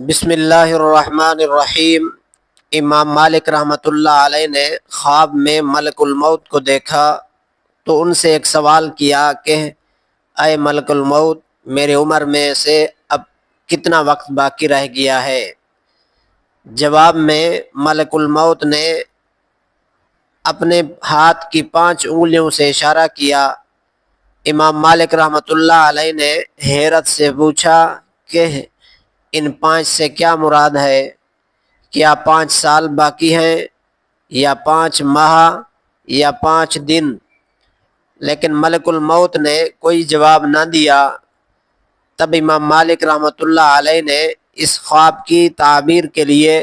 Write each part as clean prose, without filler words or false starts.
بسم اللہ الرحمن الرحیم۔ امام مالک رحمۃ اللہ علیہ نے خواب میں ملک الموت کو دیکھا تو ان سے ایک سوال کیا کہ اے ملک الموت، میری عمر میں سے اب کتنا وقت باقی رہ گیا ہے؟ جواب میں ملک الموت نے اپنے ہاتھ کی 5 انگلیوں سے اشارہ کیا۔ امام مالک رحمۃ اللہ علیہ نے حیرت سے پوچھا کہ ان 5 سے کیا مراد ہے؟ کیا 5 سال باقی ہیں یا 5 ماہ یا 5 دن؟ لیکن ملک الموت نے کوئی جواب نہ دیا۔ تب امام مالک رحمۃ اللہ علیہ نے اس خواب کی تعبیر کے لیے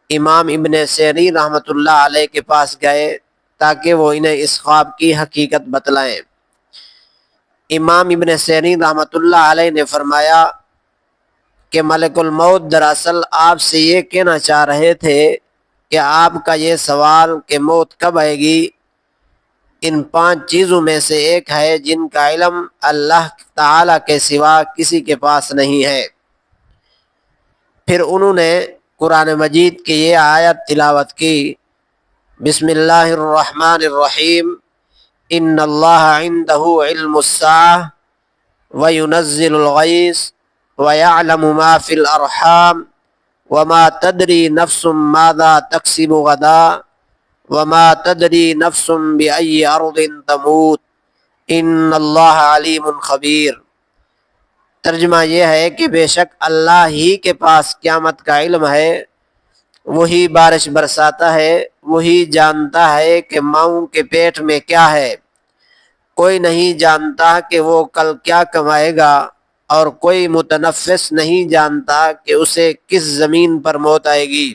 امام ابن سیرین رحمۃ اللہ علیہ کے پاس گئے تاکہ وہ انہیں اس خواب کی حقیقت بتلائیں۔ امام ابن سیرین رحمۃ اللہ علیہ نے فرمایا کہ ملک الموت دراصل آپ سے یہ کہنا چاہ رہے تھے کہ آپ کا یہ سوال کہ موت کب آئے گی، ان 5 چیزوں میں سے ایک ہے جن کا علم اللہ تعالیٰ کے سوا کسی کے پاس نہیں ہے۔ پھر انہوں نے قرآن مجید کی یہ آیت تلاوت کی، بسم اللہ الرحمن الرحیم، ان اللہ عنده علم الساعة وینزل الغیث وَيَعْلَمُ مَا فِي الْأَرْحَامِ وَمَا تَدْرِي نَفْسٌ مَاذَا تَكْسِبُ غَدًا وَمَا تَدْرِي نَفْسٌ بِأَيِّ أَرْضٍ تَمُوتُ إِنَّ اللَّهَ عَلِيمٌ خَبِيرٌ۔ ترجمہ یہ ہے کہ بے شک اللہ ہی کے پاس قیامت کا علم ہے، وہی بارش برساتا ہے، وہی جانتا ہے کہ ماؤں کے پیٹ میں کیا ہے۔ کوئی نہیں جانتا کہ وہ کل کیا کمائے گا، اور کوئی متنفس نہیں جانتا کہ اسے کس زمین پر موت آئے گی۔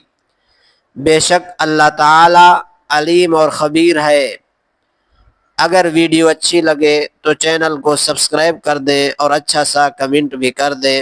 بے شک اللہ تعالی علیم اور خبیر ہے۔ اگر ویڈیو اچھی لگے تو چینل کو سبسکرائب کر دیں اور اچھا سا کمنٹ بھی کر دیں۔